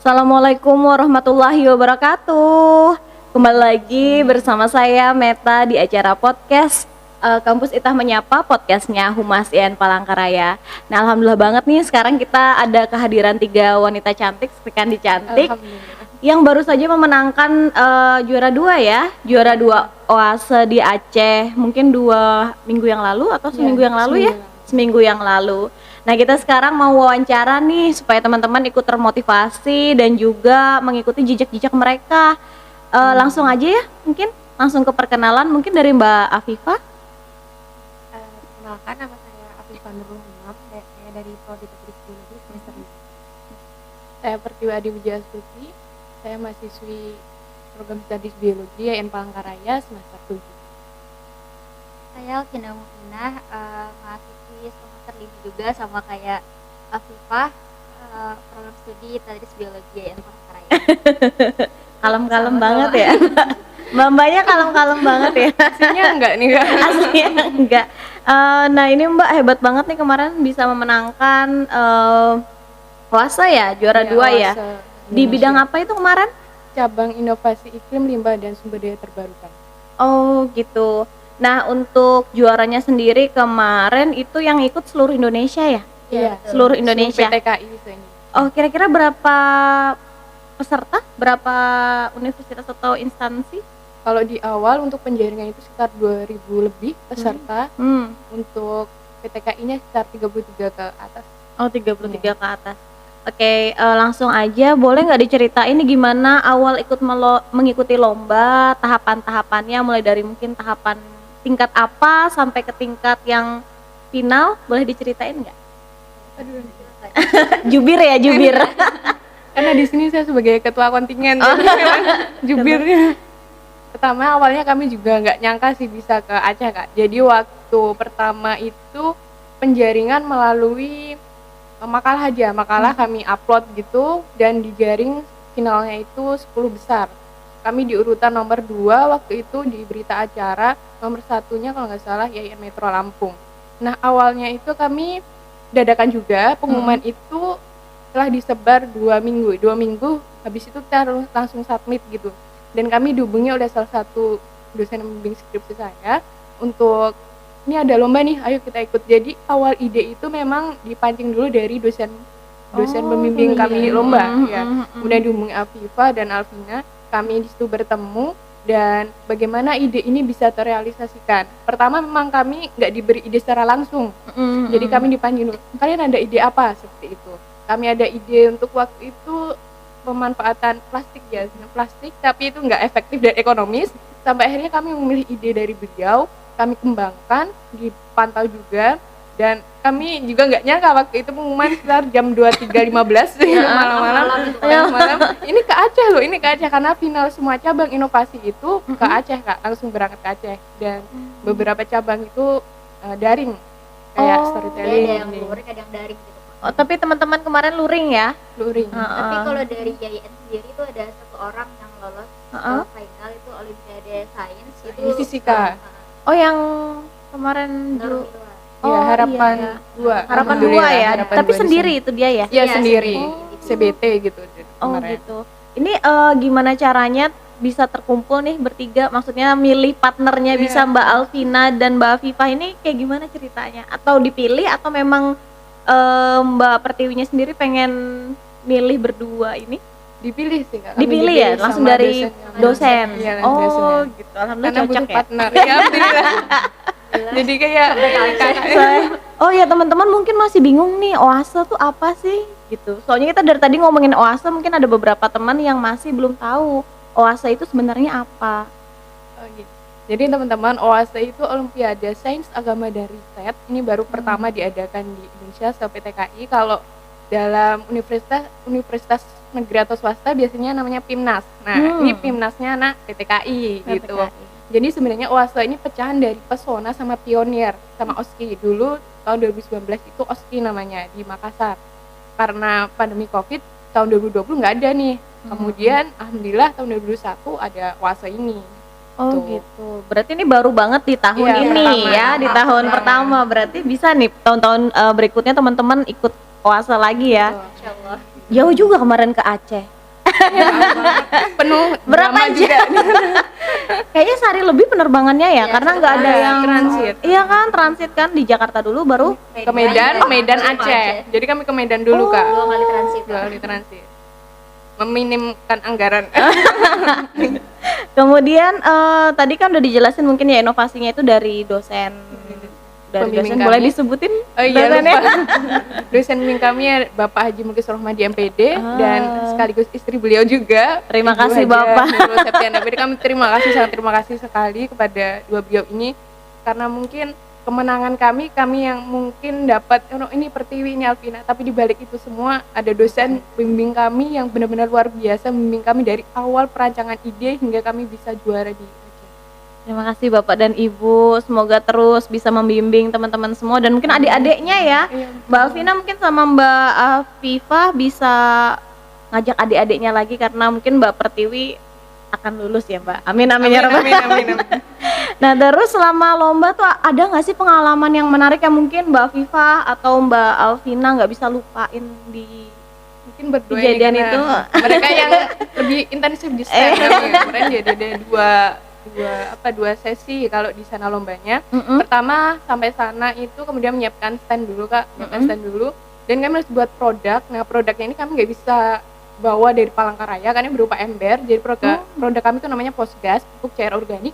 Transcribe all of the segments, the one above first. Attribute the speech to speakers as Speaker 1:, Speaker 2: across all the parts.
Speaker 1: Assalamualaikum warahmatullahi wabarakatuh. Kembali lagi bersama saya Meta di acara podcast Kampus Itah Menyapa, podcastnya Humas IAIN Palangkaraya. Nah, alhamdulillah banget nih sekarang kita ada kehadiran 3 wanita cantik, sekalian cantik yang baru saja memenangkan juara 2 ya, juara 2 OASE di Aceh. Mungkin 2 minggu yang lalu atau seminggu yang lalu ya? Seminggu yang lalu. Nah, kita sekarang mau wawancara nih supaya teman-teman ikut termotivasi dan juga mengikuti jejak-jejak mereka. Langsung aja ya, mungkin langsung ke perkenalan mungkin dari Mbak Afifah.
Speaker 2: Perkenalkan, nama saya Afifah Nurul Imam, saya dari Prodi Teknik Biologi semester 5. Saya Pertiwadi Wijaya Astuti, saya mahasiswi program studi biologi IAIN Palangkaraya semester 7.
Speaker 3: Saya Alvina Mufinah, mahasiswi semester 5 juga sama kayak Afifah, program studi tadris biologi IAIN Palangkaraya.
Speaker 1: Kalem-kalem banget ya. Mbak-mbaknya kalem-kalem banget ya.
Speaker 2: Aslinya enggak nih Kak?
Speaker 1: Aslinya enggak. Nah ini Mbak hebat banget nih kemarin bisa memenangkan OASE ya, juara 2 ya. Di bidang apa itu kemarin?
Speaker 2: Cabang Inovasi Iklim, Limbah dan Sumber Daya Terbarukan.
Speaker 1: Oh gitu. Nah untuk juaranya sendiri kemarin itu yang ikut seluruh Indonesia ya?
Speaker 2: Iya,
Speaker 1: Seluruh Indonesia.
Speaker 2: PTKI ini.
Speaker 1: Oh kira-kira berapa peserta? Berapa universitas atau instansi?
Speaker 2: Kalau di awal untuk penjaringan itu sekitar 2000 lebih peserta. Untuk PTKI-nya sekitar 33 ke atas.
Speaker 1: Oh 33 ke atas. Oke, langsung aja boleh nggak diceritain nih gimana awal ikut mengikuti lomba, tahapan-tahapannya mulai dari mungkin tahapan tingkat apa sampai ke tingkat yang final, boleh diceritain nggak?
Speaker 2: Aduh.
Speaker 1: Jubir ya, jubir.
Speaker 2: Karena di sini saya sebagai ketua kontingen, jadi memang jubirnya. Pertama awalnya kami juga nggak nyangka sih bisa ke Aceh Kak. Jadi waktu pertama itu penjaringan melalui makalah aja, kami upload gitu dan dijaring finalnya itu 10 besar. Kami di urutan nomor 2 waktu itu di berita acara, nomor 1-nya kalau nggak salah IAIN Metro Lampung. Nah awalnya itu kami dadakan juga, pengumuman itu telah disebar 2 minggu, habis itu kita langsung submit gitu. Dan kami dihubungi oleh salah satu dosen pembimbing skripsi saya untuk ini ada lomba nih, ayo kita ikut. Jadi awal ide itu memang dipancing dulu dari dosen pembimbing kami lomba ya. Kemudian dihubungi Afifah dan Alvina, kami di situ bertemu dan bagaimana ide ini bisa terrealisasikan. Pertama memang kami nggak diberi ide secara langsung, jadi kami dipancing dulu. Kalian ada ide apa seperti itu? Kami ada ide untuk waktu itu pemanfaatan plastik ya, plastik tapi itu nggak efektif dan ekonomis. Sampai akhirnya kami memilih ide dari beliau, kami kembangkan, dipantau juga, dan kami juga nggak nyangka waktu itu pengumuman sekitar jam 23.15 malam-malam. Ini ke Aceh loh, ini ke Aceh karena final semua cabang inovasi itu ke Aceh Kak, langsung berangkat ke Aceh dan beberapa cabang itu daring kayak storytelling.
Speaker 3: Ada yang luring, ada yang daring gitu.
Speaker 1: Oh tapi teman-teman kemarin luring ya?
Speaker 2: Luring.
Speaker 3: Tapi kalau dari IAIN sendiri itu ada 1 orang yang lolos final itu Olimpiade Sains itu
Speaker 2: Ini fisika.
Speaker 1: Oh yang kemarin dulu.
Speaker 2: Iya, harapan 2.
Speaker 1: Harapan 2 ya. Tapi sendiri itu dia ya?
Speaker 2: Iya sendiri. CBT gitu.
Speaker 1: Oh gitu. Ini gimana caranya bisa terkumpul nih bertiga? Maksudnya milih partnernya bisa Mbak Alvina dan Mbak Afifah ini kayak gimana ceritanya? Atau dipilih atau memang Mbak Pertiwinya sendiri pengen milih berdua ini?
Speaker 2: Dipilih sih Kak.
Speaker 1: Dipilih ya langsung dari dosen.
Speaker 2: Iya,
Speaker 1: oh gitu. Alhamdulillah cocok ya.
Speaker 2: Partner. Ya alhamdulillah. Jadi kayak
Speaker 1: oh ya teman-teman mungkin masih bingung nih OASE tuh apa sih gitu. Soalnya kita dari tadi ngomongin OASE, mungkin ada beberapa teman yang masih belum tahu OASE itu sebenarnya apa.
Speaker 2: Oh gitu. Jadi teman-teman, OASE itu Olimpiade Sains Agama dan Riset. Ini baru pertama diadakan di Indonesia se-PTKI. Kalau dalam universitas negeri atau swasta biasanya namanya PIMNAS. Nah, ini PIMNASnya anak PTKI gitu. Jadi sebenarnya OASE ini pecahan dari Pesona sama Pionir sama OSKI. Dulu tahun 2019 itu OSKI namanya di Makassar. Karena pandemi Covid tahun 2020 nggak ada nih. Kemudian alhamdulillah tahun 2021 ada OASE ini.
Speaker 1: Oh gitu. Berarti ini baru banget di tahun ini pertama, ya, di tahun pertama. Berarti bisa nih tahun-tahun berikutnya teman-teman ikut OASE lagi ya.
Speaker 3: Insyaallah.
Speaker 1: Jauh juga kemarin ke Aceh.
Speaker 2: Penuh
Speaker 1: Berapa
Speaker 2: drama
Speaker 1: jam?
Speaker 2: juga.
Speaker 1: Kayaknya sehari lebih penerbangannya ya,
Speaker 3: Iya,
Speaker 1: karena nggak ada
Speaker 2: iya,
Speaker 1: yang
Speaker 2: transit.
Speaker 1: Iya kan, transit kan di Jakarta dulu baru.
Speaker 2: Ke Medan Aceh. Jadi kami ke Medan dulu Kak.
Speaker 3: 2 kali transit.
Speaker 2: 2 kali transit. Meminimkan anggaran.
Speaker 1: Kemudian tadi kan udah dijelasin mungkin ya inovasinya itu dari dosen. Dari
Speaker 2: Pembimbing
Speaker 1: dosen boleh
Speaker 2: kami.
Speaker 1: disebutin
Speaker 2: Oh iya
Speaker 1: dosennya?
Speaker 2: lupa. Dosen bimbing kami ya Bapak Haji Muklis Rohmadi MPD dan sekaligus istri beliau juga.
Speaker 1: Terima
Speaker 2: Ibu
Speaker 1: kasih,
Speaker 2: Haja
Speaker 1: Bapak.
Speaker 2: Nurul Septiana. Jadi kami sangat terima kasih sekali kepada dua beliau ini karena mungkin kemenangan kami yang mungkin dapat ini Pertiwi, ini Alvina, tapi di balik itu semua ada dosen bimbing kami yang benar-benar luar biasa membimbing kami dari awal perancangan ide hingga kami bisa juara di Aceh.
Speaker 1: Terima kasih Bapak dan Ibu, semoga terus bisa membimbing teman-teman semua dan mungkin adik-adiknya ya.
Speaker 2: Iya.
Speaker 1: Mbak Alvina mungkin sama Mbak Afifah bisa ngajak adik-adiknya lagi karena mungkin Mbak Pertiwi akan lulus ya Mbak. Amin amin, ya Rabbal.
Speaker 2: Amin.
Speaker 1: Nah terus selama lomba tuh ada nggak sih pengalaman yang menarik yang mungkin Mbak Afifah atau Mbak Alvina nggak bisa lupain di
Speaker 2: Mungkin berdua
Speaker 1: kejadian
Speaker 2: ini
Speaker 1: itu?
Speaker 2: karena mereka yang lebih intensif di stand up ya. Kemarin jadi ada dua sesi kalau di sana lombanya. Pertama sampai sana itu kemudian menyiapkan stand dulu Kak, stand dulu dan kami harus buat produk. Nah produknya ini kami nggak bisa bawa dari Palangkaraya karena berupa ember. Jadi produk kami itu namanya Posgas, pupuk cair organik,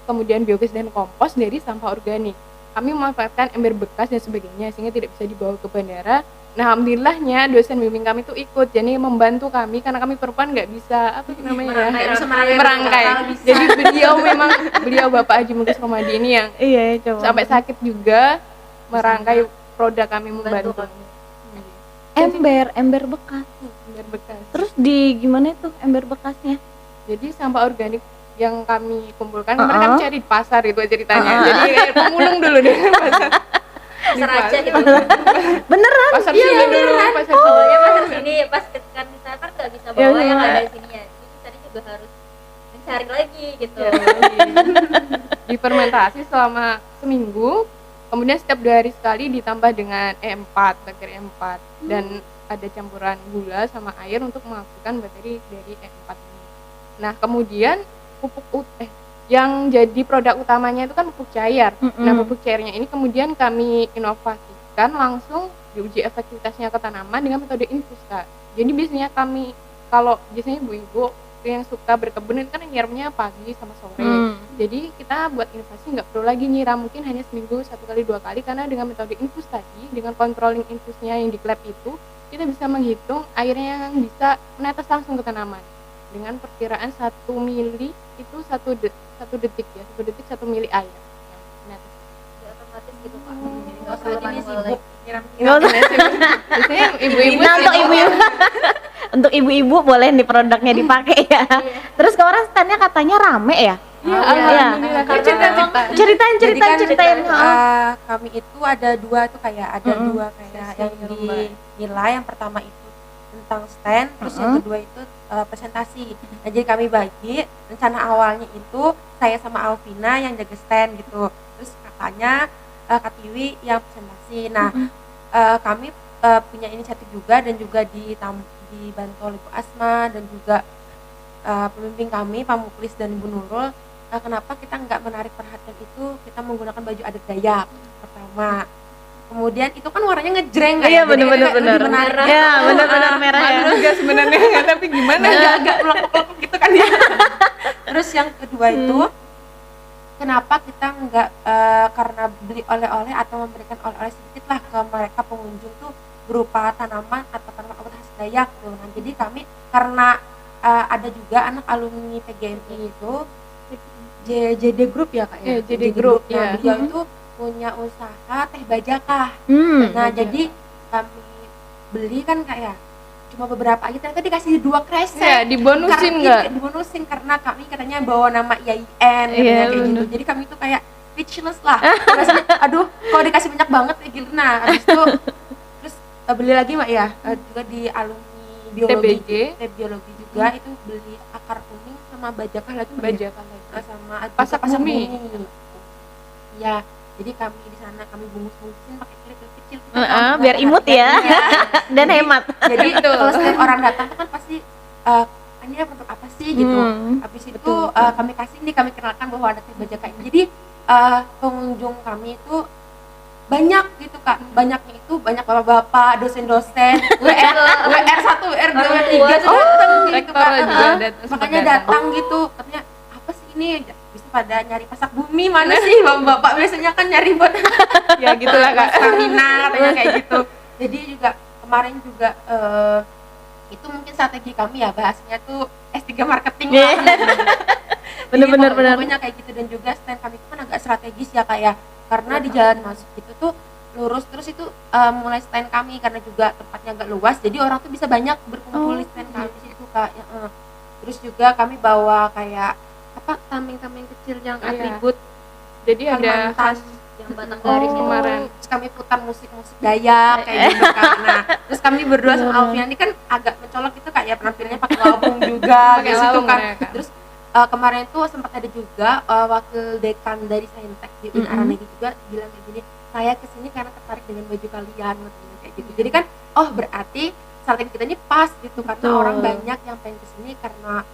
Speaker 2: kemudian biogas dan kompos dari sampah organik. Kami memanfaatkan ember bekas dan sebagainya sehingga tidak bisa dibawa ke bandara. Nah, alhamdulillahnya dosen bimbing kami itu ikut, jadi membantu kami karena kami perempuan nggak bisa merangkai. Jadi beliau Bapak Haji Muklis Rohmadi ini yang
Speaker 1: coba.
Speaker 2: sampai sakit juga merangkai produk kami membantu.
Speaker 1: ember bekas.
Speaker 2: Ember bekas.
Speaker 1: Terus di gimana itu ember bekasnya?
Speaker 2: Jadi sampah organik yang kami kumpulkan kemarin kami cari di pasar itu ceritanya. Jadi kayak pemulung dulu deh pasar.
Speaker 3: Pasar aja gitu.
Speaker 1: Beneran?
Speaker 2: Pasar sini dulu, pasar
Speaker 3: Soalnya pasar sini pas kan kita kan nggak bisa bawa yang ada di sini ya. Jadi tadi juga harus mencari lagi gitu.
Speaker 2: Difermentasi selama seminggu, kemudian setiap 2 hari sekali ditambah dengan E4, bakteri E4 dan ada campuran gula sama air untuk menghasilkan bakteri dari E4 ini. Nah, kemudian yang jadi produk utamanya itu kan pupuk cair. Nah, pupuk cairnya ini kemudian kami inovasikan langsung diuji efektivitasnya ke tanaman dengan metode infus Kak. Jadi biasanya biasanya ibu-ibu yang suka berkebun itu kan nyiramnya pagi sama sore. Jadi kita buat inovasi nggak perlu lagi nyiram, mungkin hanya seminggu 1 kali 2 kali karena dengan metode infus tadi, dengan controlling infusnya yang di lab itu, kita bisa menghitung airnya yang bisa menetes langsung ke tanaman. Dengan perkiraan 1 mili itu 1 detik ya, 1 detik 1 mili air yang menetes.
Speaker 3: Ya, otomatis gitu Pak. Jadi
Speaker 4: Nggak usah ini sibuk nyiram.
Speaker 1: Nggak usah.
Speaker 2: Biasanya ibu-ibu
Speaker 1: Nah, untuk ibu-ibu untuk ibu-ibu boleh nih produknya dipakai ya. Terus kemarin standnya katanya rame ya?
Speaker 2: Iya,
Speaker 1: alhamdulillah.
Speaker 2: Ceritain.
Speaker 4: Jadi kan
Speaker 1: Ceritain.
Speaker 4: kami itu ada 2 tuh kayak dua kayak yang dinilai. Yang pertama itu tentang stand, terus yang kedua itu presentasi. Nah, jadi kami bagi rencana awalnya itu saya sama Alvina yang jaga stand gitu. Terus katanya Kak Tiwi yang presentasi. Nah, kami punya inisiatif juga dan juga dibantu oleh Bu Asma dan juga pembimbing kami Pak Muklis dan Ibu Nurul. Kenapa kita nggak menarik perhatian itu, kita menggunakan baju adat Dayak pertama. Kemudian itu kan warnanya ngejreng kan.
Speaker 1: Iya,
Speaker 4: Jadi
Speaker 1: benar.
Speaker 4: lebih menarik.
Speaker 1: Ya, benar merah ya.
Speaker 2: Malu juga sebenarnya tapi gimana?
Speaker 4: Agak melekuk-lekuk gitu kan ya. Terus yang kedua itu kenapa kita nggak karena beli oleh-oleh atau memberikan oleh-oleh sedikit lah ke mereka pengunjung tuh berupa tanaman atau tanaman obat khas Dayak tuh. Nah, jadi kami karena ada juga anak alumni PGMI itu JD Group ya Kak ya.
Speaker 2: JD Group.
Speaker 4: Nah, beliau itu punya usaha teh bajakah. Nah, jadi kami beli kan Kak ya. Cuma beberapa aja, ternyata dikasih 2 kresek.
Speaker 2: Iya, dibonusin nggak?
Speaker 4: Dibonusin karena kami katanya bawa nama IAIN kayak gitu. Jadi kami tuh kayak speechless lah. Rasanya, aduh, kalau dikasih banyak banget kayak gitu. Nah, habis itu terus beli lagi Mbak ya, juga di alumni biologi, biologi juga itu beli akar kuning sama bajakah lagi. Sama
Speaker 2: pasak bumi.
Speaker 4: Ya, jadi kami di sana kami bungkus-bungkusin pakai klip kecil.
Speaker 1: Biar imut ya. Dan hemat.
Speaker 4: Jadi kalau setiap orang datang tuh kan pasti ini produk apa sih gitu. Habis itu kami kasih nih, kami kenalkan bahwa ada teh bajaka ini. Jadi pengunjung kami itu banyak gitu Kak, banyaknya itu banyak bapak-bapak, dosen-dosen, WR1, WR2, WR3 tuh datang gitu
Speaker 2: rektor
Speaker 4: Kak.
Speaker 2: juga
Speaker 4: Makanya datang gitu, katanya apa sih ini, bisa pada nyari pasak bumi, mana sih bapak-bapak biasanya kan nyari buat
Speaker 2: ya gitulah Kak.
Speaker 4: stamina katanya kayak gitu. Jadi juga kemarin juga itu mungkin strategi kami ya, bahasnya tuh S3 marketing lah.
Speaker 1: Bener-bener
Speaker 4: Pokoknya kayak gitu. Dan juga stand kami itu kan agak strategis ya Kak ya, karena di jalan masuk itu tuh lurus terus itu mulai stand kami, karena juga tempatnya agak luas jadi orang tuh bisa banyak berkumpul di stand kami di situ Kak ya. Terus juga kami bawa kayak apa, tameng-tameng kecil yang atribut
Speaker 2: Jadi ada
Speaker 4: Kalimantan
Speaker 3: yang batang garis itu.
Speaker 2: kemarin.
Speaker 4: Terus kami putar musik-musik Dayak kayak gitu kan. Nah, terus kami berdua sama Alfiani kan agak mencolok itu kayak penampilannya pakai lampung juga
Speaker 2: Pakai
Speaker 4: gitu situ
Speaker 2: laung
Speaker 4: kan.
Speaker 2: mereka.
Speaker 4: Terus kemarin tuh sempat ada juga wakil dekan dari Saintek di Aranegi juga bilang kayak gini, saya kesini karena tertarik dengan baju kalian kayak gitu. Jadi kan berarti strategi kita ini pas gitu, karena orang banyak yang pengen kesini karena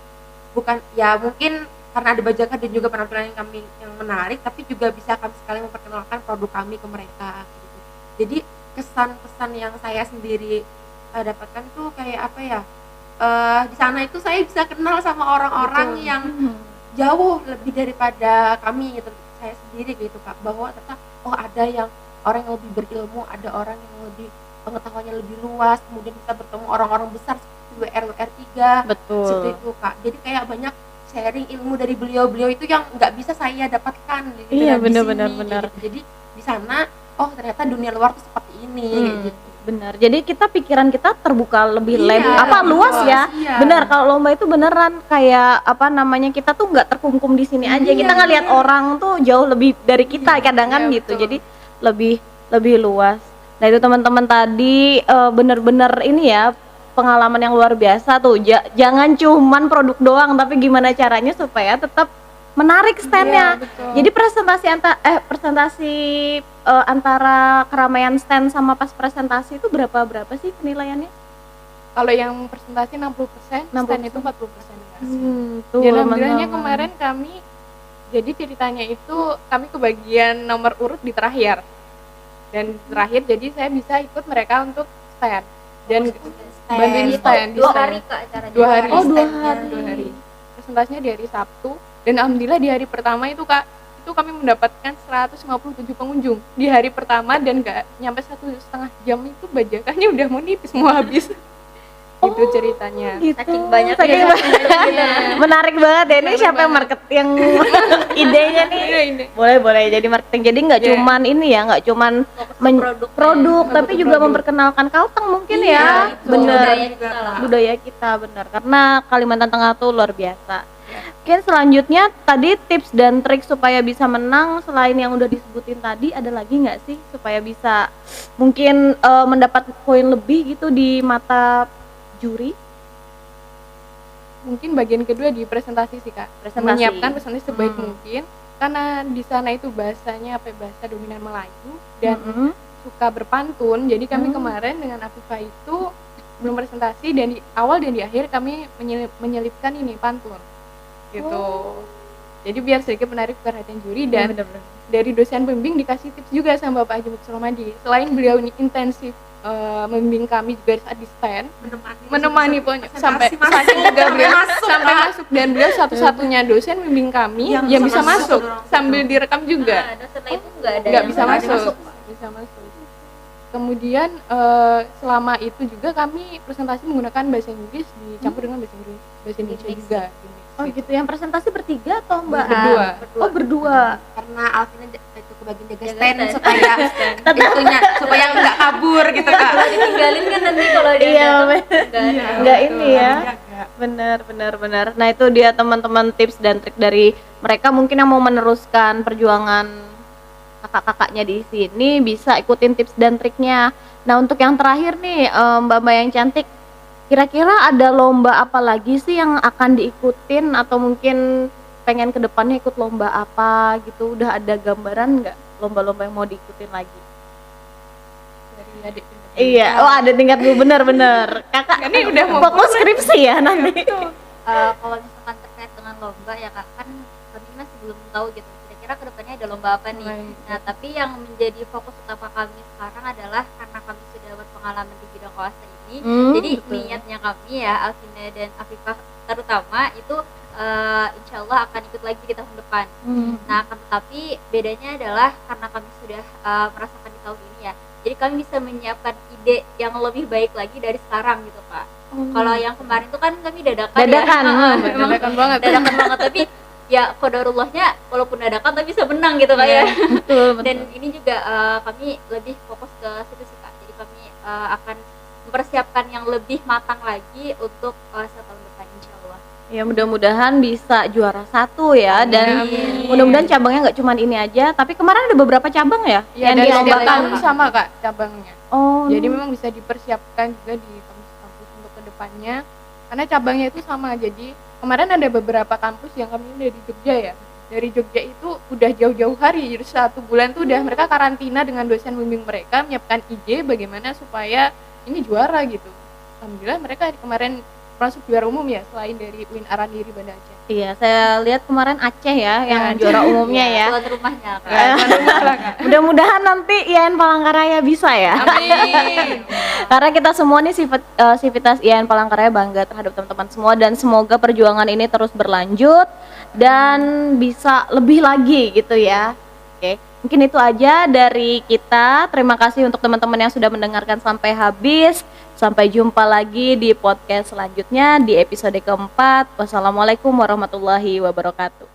Speaker 4: bukan ya mungkin karena ada bajaka dan juga penampilan yang menarik, tapi juga bisa kami sekali memperkenalkan produk kami ke mereka gitu. Jadi kesan-kesan yang saya sendiri dapatkan tuh kayak apa ya, di sana itu saya bisa kenal sama orang-orang yang jauh lebih daripada kami gitu, saya sendiri gitu Kak, bahwa ternyata ada yang orang yang lebih berilmu, ada orang yang lebih pengetahuannya lebih luas, kemudian bisa bertemu orang-orang besar seperti WR3 seperti itu Kak. Jadi kayak banyak sharing ilmu dari beliau-beliau itu yang nggak bisa saya dapatkan gitu.
Speaker 1: Iya,
Speaker 4: dan di
Speaker 1: benar.
Speaker 4: sini, gitu. Jadi di sana ternyata dunia luar tuh seperti ini kayak gitu.
Speaker 1: Benar. Jadi kita pikiran kita terbuka lebih
Speaker 4: Iya,
Speaker 1: luas ya.
Speaker 4: iya.
Speaker 1: Benar, kalau lomba itu beneran kayak apa namanya, kita tuh nggak terkungkum di sini aja. Kita ngelihat orang tuh jauh lebih dari kita kadang kan gitu.
Speaker 2: betul.
Speaker 1: Jadi lebih luas. Nah, itu teman-teman tadi bener-bener ini ya, pengalaman yang luar biasa tuh. Jangan cuman produk doang, tapi gimana caranya supaya tetap menarik standnya.
Speaker 2: Iya, betul.
Speaker 1: Jadi presentasi antara keramaian stand sama pas presentasi itu berapa sih penilaiannya?
Speaker 2: Kalau yang presentasi 60%, stand itu 40%.
Speaker 1: Tuh,
Speaker 2: Dan alhamdulillahnya
Speaker 1: teman-teman.
Speaker 2: kemarin kami, jadi ceritanya itu kami kebagian nomor urut di terakhir. Dan terakhir jadi saya bisa ikut mereka untuk stand. Dan bantuin
Speaker 3: Itu
Speaker 2: stand di
Speaker 3: 2
Speaker 2: stand.
Speaker 3: hari Kak acaranya.
Speaker 2: 2 hari.
Speaker 1: Oh, 2
Speaker 4: standnya.
Speaker 1: hari.
Speaker 2: 2 hari. Presentasinya di hari Sabtu. Dan alhamdulillah di hari pertama itu Kak, itu kami mendapatkan 157 pengunjung di hari pertama, dan nggak nyampe 1,5 jam itu bajakannya udah mau nipis, mau habis. Itu ceritanya.
Speaker 1: Gitu.
Speaker 3: Saking banyak
Speaker 1: Saking
Speaker 3: ya.
Speaker 1: banyak. Menarik banget ya, ini siapa yang market yang idenya nih?
Speaker 2: Iya, ini.
Speaker 1: Boleh jadi marketing. Jadi nggak
Speaker 2: Iya.
Speaker 1: cuman ini ya, nggak cuman produk tapi juga memperkenalkan Kalteng mungkin ya.
Speaker 4: itu.
Speaker 1: Bener.
Speaker 3: Budaya kita lah.
Speaker 1: Budaya kita, bener, karena Kalimantan Tengah tuh luar biasa. Mungkin selanjutnya tadi tips dan trik supaya bisa menang, selain yang udah disebutin tadi, ada lagi nggak sih supaya bisa mungkin mendapat poin lebih gitu di mata juri?
Speaker 2: Mungkin bagian kedua di presentasi sih Kak.
Speaker 1: Presentasi.
Speaker 2: Menyiapkan presentasi sebaik mungkin, karena di sana itu bahasanya bahasa dominan Melayu dan suka berpantun. Jadi kami kemarin dengan Afifah itu belum presentasi, dan di awal dan di akhir kami menyelipkan ini pantun gitu. Jadi biar sedikit menarik perhatian juri, dan dari dosen pembimbing dikasih tips juga sama Bapak Haji Muhammad Romadi. Selain beliau ini intensif membimbing kami juga saat di stand, menemani pokoknya sampai saking juga beliau sampai masuk, dan beliau satu-satunya dosen membimbing kami yang bisa masuk sambil direkam juga.
Speaker 3: Dosen lain tuh nggak ada
Speaker 2: Nggak
Speaker 3: yang
Speaker 2: bisa
Speaker 3: nggak ada
Speaker 2: masuk. Bisa masuk. Kemudian selama itu juga kami presentasi menggunakan bahasa Inggris dicampur dengan bahasa Indonesia juga.
Speaker 1: Oh gitu, yang presentasi bertiga atau mbak?
Speaker 2: Berdua.
Speaker 1: Oh berdua.
Speaker 4: Karena Alvin itu kebagian jaga stand supaya supaya nggak kabur gitu Kak.
Speaker 3: Kalau ditinggalin kan nanti kalau dia
Speaker 1: Iya,
Speaker 3: datang
Speaker 1: nggak ini ya. Benar. Nah itu dia teman-teman tips dan trik dari mereka, mungkin yang mau meneruskan perjuangan kakak-kakaknya di sini bisa ikutin tips dan triknya. Nah untuk yang terakhir nih, mbak-mbak yang cantik, kira-kira ada lomba apa lagi sih yang akan diikutin, atau mungkin pengen ke depannya ikut lomba apa gitu? Udah ada gambaran nggak lomba-lomba yang mau diikutin lagi?
Speaker 2: Dari adik.
Speaker 1: Iya, ada tingkat gue, bener. Kakak
Speaker 2: Ini udah mau
Speaker 1: fokus skripsi ya nanti.
Speaker 3: kalau misalkan terkait dengan lomba ya kak, kan kami masih belum tahu gitu kira-kira kedepannya ada lomba apa nih. Nah tapi yang menjadi fokus utama kami sekarang adalah karena kami sudah berpengalaman di bidang koasa ini, jadi
Speaker 1: betul.
Speaker 3: niatnya kami ya Alvina dan Afifah terutama itu insya Allah akan ikut lagi di tahun depan. Nah akan tetapi bedanya adalah karena kami sudah merasakan di tahun ini ya, jadi kami bisa menyiapkan ide yang lebih baik lagi dari sekarang gitu Pak. Kalau yang kemarin tuh kan kami dadakan memang
Speaker 2: Dadakan banget.
Speaker 3: dadakan banget, tapi ya qadarullahnya walaupun dadakan tapi bisa menang gitu Kak ya.
Speaker 1: Betul, betul.
Speaker 3: Dan ini juga kami lebih fokus ke situ sih Kak, jadi kami akan mempersiapkan yang lebih matang lagi untuk setahun depan insya Allah.
Speaker 1: Ya mudah-mudahan bisa juara 1 ya, dan
Speaker 3: Amin.
Speaker 1: mudah-mudahan cabangnya nggak cuma ini aja, tapi kemarin ada beberapa cabang ya
Speaker 2: Ya,
Speaker 1: yang
Speaker 2: dari setiap
Speaker 1: dilombakan.
Speaker 2: tahun sama kak cabangnya.
Speaker 1: Oh,
Speaker 2: Jadi memang bisa dipersiapkan juga di kampus-kampus untuk kedepannya, karena cabangnya itu sama. Jadi kemarin ada beberapa kampus yang kami dari Jogja ya. Dari Jogja itu udah jauh-jauh hari, jadi 1 bulan tuh udah mereka karantina dengan dosen bimbing mereka, menyiapkan ide bagaimana supaya ini juara gitu. Alhamdulillah mereka kemarin masuk juara umum ya, selain dari UIN Araniri Banda Aceh.
Speaker 1: iya, saya lihat kemarin Aceh ya yang
Speaker 2: Aceh.
Speaker 1: juara umumnya ya.
Speaker 3: Tuan rumahnya Kak.
Speaker 1: Mudah-mudahan nanti IAIN Palangkaraya bisa ya.
Speaker 2: Amin.
Speaker 1: Karena kita semua nih Sivitas IAIN Palangkaraya bangga terhadap teman-teman semua, dan semoga perjuangan ini terus berlanjut dan bisa lebih lagi gitu ya. Oke, mungkin itu aja dari kita. Terima kasih untuk teman-teman yang sudah mendengarkan sampai habis. Sampai jumpa lagi di podcast selanjutnya di episode keempat. Wassalamualaikum warahmatullahi wabarakatuh.